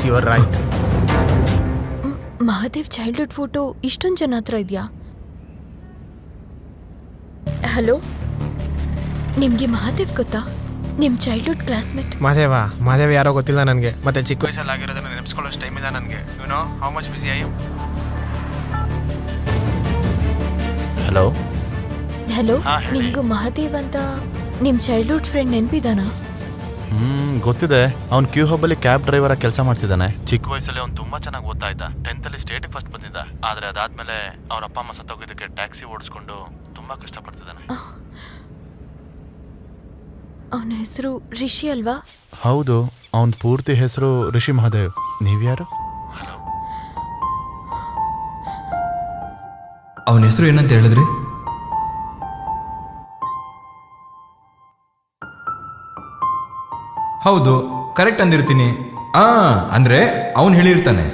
You are right. Mahadev childhood photo ಇಷ್ಟೊಂದು ಜನ ಹತ್ರ ಇದೆಯಾ? ಹಲೋ, ನಿಮ್ಗೆ ಮಹಾದೇವ್ ಗೊತ್ತಾ? ನಿಮ್ ಚೈಲ್ಡ್ಹುಡ್ ಕ್ಲಾಸ್ಮೇಟ್. ಮಹಾದೇವ ಯಾರೋ ಗೊತ್ತಿಲ್ಲ ನನಗೆ. ಮತ್ತೆ ಚಿಕ್ಕ ವಯಸ್ಸಲ್ಲಿ ಆಗಿರೋದನ್ನ ನೆನೆಸ್ಕೊಳ್ಳೋಷ್ಟು ಟೈಮ್ ಇಲ್ಲ ನನಗೆ. You know how much busy I am. Hello hello, ನಿಮ್ಗೂ ಮಹಾದೇವ್ ಅಂತ ನಿಮ್ ಚೈಲ್ಡ್ಹುಡ್ ಫ್ರೆಂಡ್ ನೆನಪಿದಾನಾ? ಗೊತ್ತಿದೆ. ಅವ್ನು ಕ್ಯೂ ಹಬ್ಬಲ್ಲಿ ಕ್ಯಾಬ್ ಡ್ರೈವರ್ ಕೆಲಸ ಮಾಡ್ತಿದ್ದಾನೆ. ಚಿಕ್ಕ ವಯಸ್ಸಲ್ಲಿ ಅವ್ನು ತುಂಬಾ ಚೆನ್ನಾಗಿ ಓದ್ತಾ ಇದ್ದ. 10th ಅಲ್ಲಿ ಸ್ಟೇಟಿಗೆ ಫಸ್ಟ್ ಬಂದಿದ್ದ. ಆದ್ರೆ ಅದಾದ್ಮೇಲೆ ಅವ್ರ ಅಪ್ಪ ಅಮ್ಮ ಸತ್ತೋಗಿದ್ದಕ್ಕೆ ಟ್ಯಾಕ್ಸಿ ಓಡಿಸ್ಕೊಂಡು ತುಂಬಾ ಕಷ್ಟಪಡ್ತಿದ್ದಾನೆ. ಅವನ ಹೆಸರು ರಿಷಿ ಅಲ್ವಾ? ಹೌದು, ಅವನ ಪೂರ್ತಿ ಹೆಸರು ರಿಷಿ ಮಹಾದೇವ್. ನೀವ್ಯಾರು? ಅವನ ಹೆಸರು ಏನಂತ ಹೇಳಿದ್ರಿ? ಹೌದು, ಕರೆಕ್ಟ್ ಅಂದಿರ್ತೀನಿ. ಅಂದ್ರೆ ಅವನು ಹೇಳಿರ್ತಾನೆ.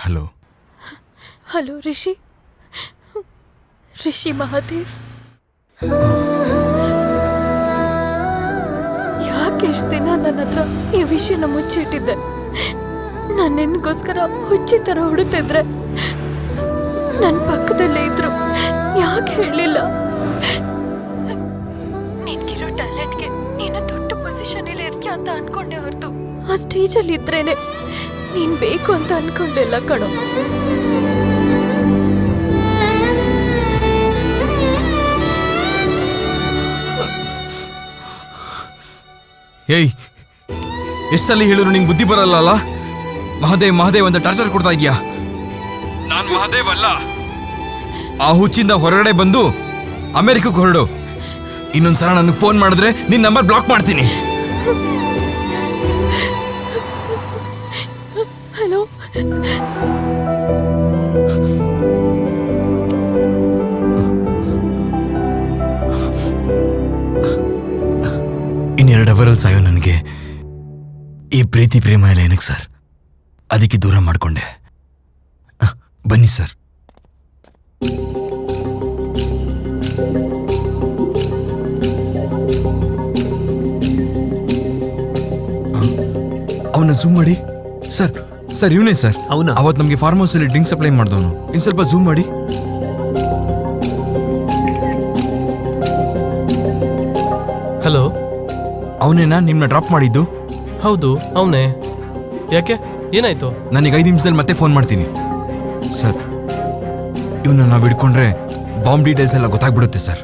Hello hello, Rishi Mahadev. ಯಾಕೆ ಇಷ್ಟು ದಿನ ನನ್ನ ಹತ್ರ ಈ ವಿಷಯನ ಮುಚ್ಚಿಟ್ಟಿದ್ದೆ? ನಾನು ನಿನ್ಗೋಸ್ಕರ ಹುಚ್ಚಿ ಥರ ಹುಡುಕ್ತಿದ್ರೆ ನನ್ನ ಪಕ್ಕದಲ್ಲೇ ಇದ್ರು. ಯಾಕೆ ಹೇಳಿಲ್ಲ? ನಿನ್ಗಿರೋ ಟ್ಯಾಲೆಂಟ್ಗೆ ನೀನು ದೊಡ್ಡ ಪೊಸಿಷನಲ್ಲಿ ಇರ್ತೀಯ ಅಂತ ಅನ್ಕೊಂಡೆ ಹೊರತು ಆ ಸ್ಟೇಜಲ್ಲಿ ಇದ್ರೇನೆ ನೀನ್ ಬೇಕು ಅಂತ ಅನ್ಕೊಂಡಿಲ್ಲ ಕಣೋ. ಏಯ್, ಎಷ್ಟಲ್ಲಿ ಹೇಳಿದ್ರು ನಿಂಗೆ ಬುದ್ಧಿ ಬರಲ್ಲ. ಮಹಾದೇವ್ ಅಂತ ಟಾರ್ಚರ್ ಕೊಡ್ತಾ ಇದೀಯಾ? ನಾನು ಮಹಾದೇವ್ ಅಲ್ಲ. ಆ ಹುಚ್ಚಿಂದ ಹೊರಗಡೆ ಬಂದು ಅಮೆರಿಕಕ್ಕೆ ಹೊರಡು. ಇನ್ನೊಂದ್ಸಲ ನನಗೆ ಫೋನ್ ಮಾಡಿದ್ರೆ ನಿನ್ನ ನಂಬರ್ ಬ್ಲಾಕ್ ಮಾಡ್ತೀನಿ. ಹಲೋ, ಇನ್ನೆರಡು ಅವರಲ್ಲಿ ಸಾಯೋ ನನಗೆ ಈ ಪ್ರೀತಿ ಪ್ರೇಮ ಎಲ್ಲ ಏನಕ್ಕೆ ಸರ್? ಅದಕ್ಕೆ ದೂರ ಮಾಡಿಕೊಂಡೆ. ಬನ್ನಿ ಸರ್. ಅವನ ಝೂಮ್ ಮಾಡಿ ಸರ್. ಇವನೇ ಸರ್. ಅವತ್ತು ನಮಗೆ ಫಾರ್ಮ್ ಹೌಸ್ ಅಲ್ಲಿ ಡ್ರಿಂಕ್ ಸಪ್ಲೈ ಮಾಡಿದವನು. ಇನ್ನು ಸ್ವಲ್ಪ ಝೂಮ್ ಮಾಡಿ. ಹಲೋ, ಅವನೇನಾ ನಿಮ್ಮನ್ನ ಡ್ರಾಪ್ ಮಾಡಿದ್ದು? ಹೌದು ಅವನೇ. ಯಾಕೆ, ಏನಾಯ್ತು? ನನಗೆ 5 ನಿಮಿಷದಲ್ಲಿ ಮತ್ತೆ ಫೋನ್ ಮಾಡ್ತೀನಿ ಸರ್. ಇವನ್ನ ನಾವು ಹಿಡ್ಕೊಂಡ್ರೆ ಬಾಂಬ್ ಡೀಟೇಲ್ಸ್ ಎಲ್ಲ ಗೊತ್ತಾಗ್ಬಿಡುತ್ತೆ ಸರ್.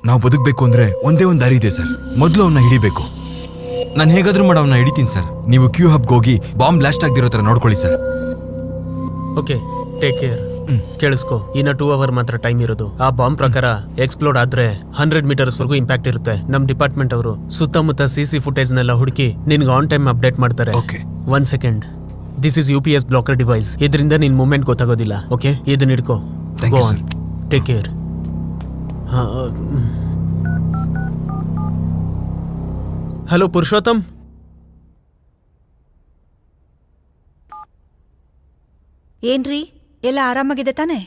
ನಾವು ಬದುಕಬೇಕು ಅಂದ್ರೆ ಒಂದೇ ಒಂದು ದಾರಿ ಇದೆ ಸರ್. ಮೊದಲು ಅವನ್ನ ಹಿಡಿಬೇಕು. ನಾನು ಹೇಗಾದ್ರೂ ಮಾಡಿ ಅವನ್ನ ಹಿಡಿತೀನಿ ಸರ್. ನೀವು ಕ್ಯೂ ಹಬ್ಗೆ ಹೋಗಿ ಬಾಂಬ್ ಬ್ಲಾಸ್ಟ್ ಆಗದಿರೋ ತರ ನೋಡ್ಕೊಳ್ಳಿ ಸರ್. Okay, take care. ಕೇಳಿಸ್ಕೊ, ಇನ್ನ 2 ಅವರ್ ಮಾತ್ರ ಟೈಮ್ ಇರೋದು. ಆ ಬಾಂಬ್ ಪ್ರಕಾರ ಎಕ್ಸ್ಪ್ಲೋಡ್ ಆದ್ರೆ 100 ಮೀಟರ್ಸ್ ವರೆಗೂ ಇಂಪ್ಯಾಕ್ಟ್ ಇರುತ್ತೆ. ನಮ್ ಡಿಪಾರ್ಟ್ಮೆಂಟ್ ಅವರು ಸುತ್ತಮುತ್ತ CC ಫುಟೇಜ್ ನೆಲ್ಲ ಹುಡುಕಿ ನಿನ್ಗೆ ಆನ್ ಟೈಮ್ ಅಪ್ಡೇಟ್ ಮಾಡ್ತಾರೆ. Okay, 1 second. This is UPS blocker device. ಇದರಿಂದ ನಿನ್ ಮೂವ್ಮೆಂಟ್ ಗೊತ್ತಾಗೋದಿಲ್ಲ. ಓಕೆ, ಇದನ್ನ ಹಿಡ್ಕೋ. Take care. ಹಲೋ ಪುರುಷೋತ್ತಮ್. ಏನ್ರಿ, ಎಲ್ಲ ಆರಾಮಾಗಿದೆ ತಾನೆ?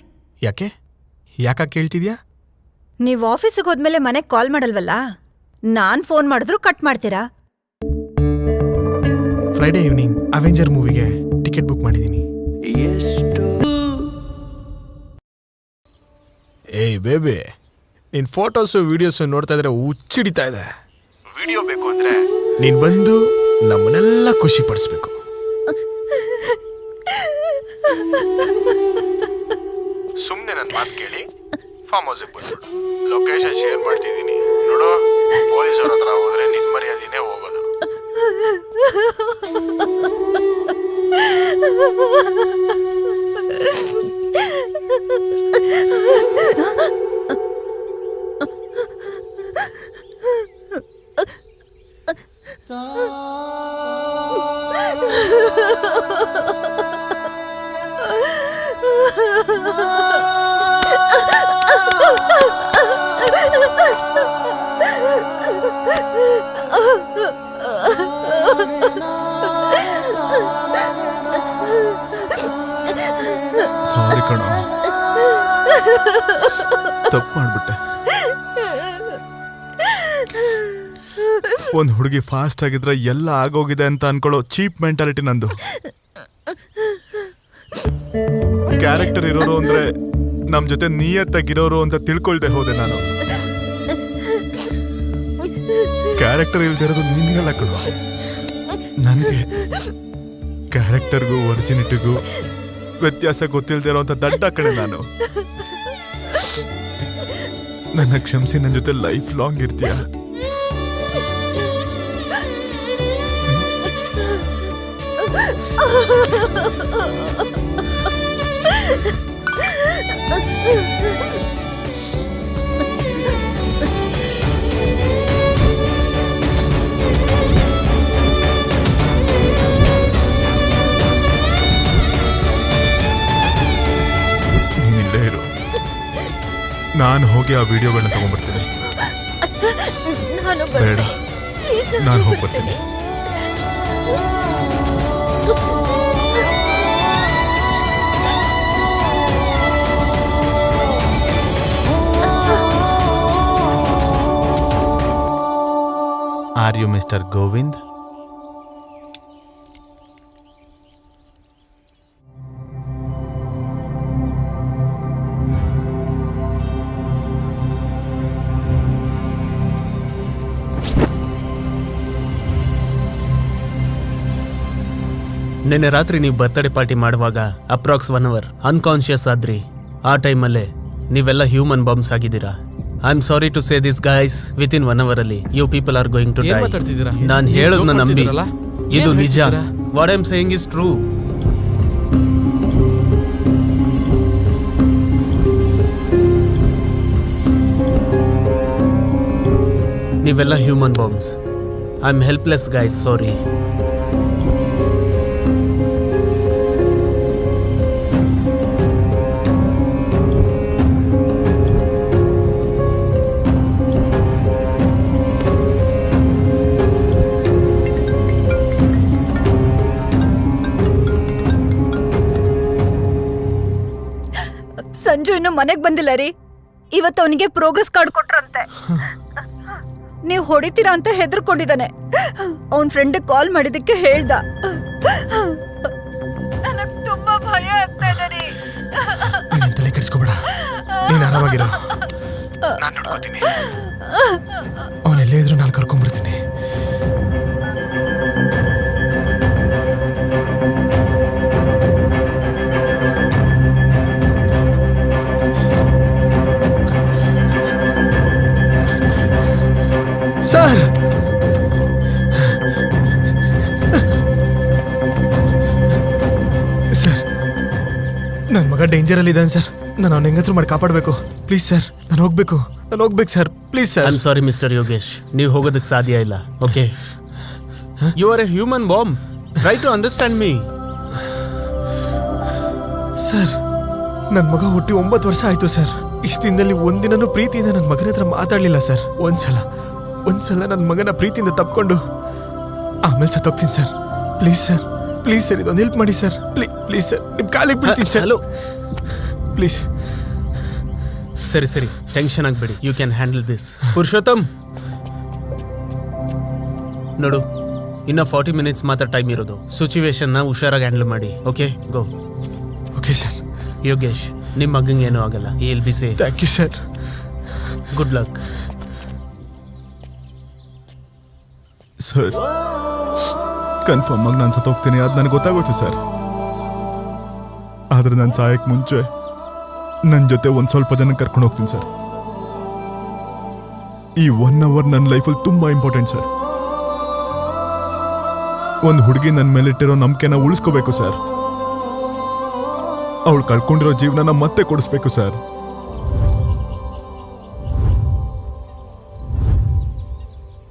ಯಾಕ ಕೇಳ್ತಿದ್ಯಾ? ನೀವ್ ಆಫೀಸಿಗೆ ಹೋದ್ಮೇಲೆ ಮನೆಗ್ ಕಾಲ್ ಮಾಡಲ್ವಲ್ಲ? ನಾನ್ ಫೋನ್ ಮಾಡಿದ್ರು ಕಟ್ ಮಾಡ್ತೀರಾ? ಫ್ರೈಡೇ ಈವ್ನಿಂಗ್ ಅವೆಂಜರ್ ಮೂವಿಗೆ ಟಿಕೆಟ್ ಬುಕ್ ಮಾಡಿದೀನಿ. ಏಯ್ ಬೇಬಿ, ನಿನ್ ಫೋಟೋಸು ವಿಡಿಯೋಸು ನೋಡ್ತಾ ಇದ್ರೆ ಹುಚ್ಚಿಡಿತಾ ಇದೆ. ವಿಡಿಯೋ ಬೇಕು ಅಂದ್ರೆ ನೀನ್ ಬಂದು ನಮ್ಮನ್ನೆಲ್ಲ ಖುಷಿ ಪಡಿಸ್ಬೇಕು. ಸುಮ್ನೆ ನನ್ನ ಮಾತು ಕೇಳಿ ಫಾರ್ಮ್ ಹೌಸ್ಗೆ ಬಂದ್ಬಿಡು. ಲೊಕೇಶನ್ ಶೇರ್ ಮಾಡ್ತಿದ್ದೀನಿ ನೋಡು. ಪೊಲೀಸವ್ರ ಹತ್ರ ಹೋದ್ರೆ ನಿನ್ ಮರ್ಯಾದಿನೇ ಹೋಗೋದು. ಸಾರಿ ಕಣ, ತಪ್ಪು ಮಾಡ್ಬಿಟ್ಟೆ. ಒಂದ್ ಹುಡುಗಿ ಫಾಸ್ಟ್ ಆಗಿದ್ರೆ ಎಲ್ಲ ಆಗೋಗಿದೆ ಅಂತ ಅನ್ಕೊಳ್ಳೋ ಚೀಪ್ ಮೆಂಟಾಲಿಟಿ ನಂದು. ಕ್ಯಾರೆಕ್ಟರ್ ಇರೋರು ಅಂದ್ರೆ ನಮ್ ಜೊತೆ ನಿಯತ್ತಾಗಿರೋರು ಅಂತ ತಿಳ್ಕೊಳ್ದೆ ಹೋದೆ ನಾನು. ಕ್ಯಾರೆಕ್ಟರ್ ಇಲ್ದಿರೋದು ನಿನ್ಗೆಲ್ಲ ಕಣೋ, ನನ್ಗೆ. ಕ್ಯಾರೆಕ್ಟರ್ಗೂ ಒರಿಜಿನಿಟಿಗೂ ವ್ಯತ್ಯಾಸ ಗೊತ್ತಿಲ್ದಿರೋ ಅಂತ ದಡ್ಡ ಕಡೆ ನಾನು. ನನ್ನ ಕ್ಷಮಿಸಿ, ನನ್ನ ಜೊತೆ ಲೈಫ್ ಲಾಂಗ್ ಇರ್ತೀಯ. ನೀನಿಲ್ಲೇ ಇರು, ನಾನು ಹೋಗಿ ಆ ವಿಡಿಯೋಗಳನ್ನ ತಗೊಂಡ್ಬರ್ತೀನಿ. ನಾನು ಬೇಡ, ಬರ್ತೀನಿ. Please, ನಾನು ಹೋಗ್ಬರ್ತೀನಿ. Are you mister Govind? ನಿನ್ನೆ ರಾತ್ರಿ ನೀವು ಬರ್ತ್ಡೇ ಪಾರ್ಟಿ ಮಾಡುವಾಗ ಅಪ್ರಾಕ್ಸ್ 1 hour ಅನ್ಕಾನ್ಶಿಯಸ್ ಆದ್ರಿ. ಆ ಟೈಮಲ್ಲೇ ನೀವೆಲ್ಲ ಹ್ಯೂಮನ್ ಬಾಂಬ್ಸ್ ಆಗಿದ್ದೀರಾ. I am sorry to say this guys, within 1 hour ಅಲ್ಲಿ you people are going to die. ನಾನು ಹೇಳೋದನ್ನ ನಂಬಿ, ಇದು ನಿಜ. What I am saying is true. ನೀವೆಲ್ಲ human bombs. I am helpless guys, sorry. Sanju ಇನ್ನು ಮನೆಗ್ ಬಂದಿಲ್ಲ ರೀ. ಇವತ್ತು ಅವನಿಗೆ ಪ್ರೋಗ್ರೆಸ್ ಕಾರ್ಡ್ ಕೊಟ್ರಂತೆ. ನೀವು ಹೊಡಿತೀರಾ ಅಂತ ಹೆದರ್ಕೊಂಡಿದ್ದಾನೆ. ಅವನ್ ಫ್ರೆಂಡ್ ಕಾಲ್ ಮಾಡಿದಕ್ಕೆ ಹೇಳ್ದ. ನನಗ್ ತುಂಬಾ ಭಯ ಆಗ್ತಾ ಇದೆ ರೀ. ನೀನ್ ತಲೆ ಕೆಡಿಸ್ಕೋಬೇಡ, ನೀನ್ ಆರಾಮಾಗಿರೋ. ನಾನು ನೋಡ್ಕೋತೀನಿ. ಅವನೆಲ್ಲೇ ಇದ್ರು ನಾನು ಕರ್ಕೊಂಡ್ಬರ್ತೀನಿ. ಸರ್, ಸರ್, ನನ್ನ ಮಗ ಡೇಂಜರ್ ಅಲ್ಲಿ ಇದ್ದಾನೆ ಸರ್. ನಾನು ಅವ್ನ ಹೆಂಗತ್ರ ಮಾಡಿ ಕಾಪಾಡಬೇಕು. ಪ್ಲೀಸ್ ಸರ್, ನಾನು ಹೋಗ್ಬೇಕು sir. Please sir. I am sorry mister Yogesh, ನೀವು ಹೋಗೋದಕ್ಕೆ ಸಾಧ್ಯ ಇಲ್ಲ. Okay, you are a human bomb. Try to understand me. Sir, ನನ್ನ ಮಗ ಹುಟ್ಟಿ 9 ವರ್ಷ ಆಯ್ತು ಸರ್. ಇಷ್ಟು ದಿನದಲ್ಲಿ ಒಂದಿನನೂ ಪ್ರೀತಿಯಿಂದ ನನ್ನ ಮಗನ ಹತ್ರ ಮಾತಾಡಲಿಲ್ಲ ಸರ್. ಒಂದ್ಸಲ ನನ್ನ ಮಗನ ಪ್ರೀತಿಯಿಂದ ತಪ್ಕೊಂಡು ಆಮೇಲೆ ಸತ್ತೋಗ್ತೀನಿ ಸರ್. ಪ್ಲೀಸ್ ಸರ್, ಇದೊಂದು ಹೆಲ್ಪ್ ಮಾಡಿ ಸರ್. ಪ್ಲೀಸ್ ಸರ್, ನಿಮ್ಮ ಕಾಲಿಗೆ ಬೀಳ್ತೀನಿ ಸರ್. Hello, please. ಸರಿ, ಟೆನ್ಷನ್ ಆಗಬೇಡಿ. You can handle this. Purushottam, ನೋಡು, ಇನ್ನ 40 minutes ಮಾತ್ರ ಟೈಮ್ ಇರೋದು. ಸಿಚುವೇಶನ್ನ ಹುಷಾರಾಗಿ ಹ್ಯಾಂಡಲ್ ಮಾಡಿ. Okay, go. Okay sir. Yogesh, ನಿಮ್ಮ ಮಗಂಗೆ ಏನೂ ಆಗಲ್ಲ. He will be safe. Thank you sir. Good luck. Sir, confirm ಆಗಿ ನಾನು ಸತ್ತೋಗ್ತೀನಿ, ಅದು ನನಗೆ ಗೊತ್ತಾಗೋಯ್ತು ಸರ್. ಆದ್ರೆ ನಾನು ಸಾಯಕ್ಕೆ ಮುಂಚೆ ನನ್ನ ಜೊತೆ ಒಂದು ಸ್ವಲ್ಪ ಜನ ಕರ್ಕೊಂಡು ಹೋಗ್ತೀನಿ ಸರ್. ಈ 1 hour ನನ್ನ ಲೈಫಲ್ಲಿ ತುಂಬಾ ಇಂಪಾರ್ಟೆಂಟ್ ಸರ್. ಒಂದು ಹುಡುಗಿ ನನ್ನ ಮೇಲಿಟ್ಟಿರೋ ನಂಬಿಕೆನ ಉಳಿಸ್ಕೋಬೇಕು ಸರ್. ಅವಳು ಕಳ್ಕೊಂಡಿರೋ ಜೀವನನ ಮತ್ತೆ ಕೊಡಿಸ್ಬೇಕು ಸರ್.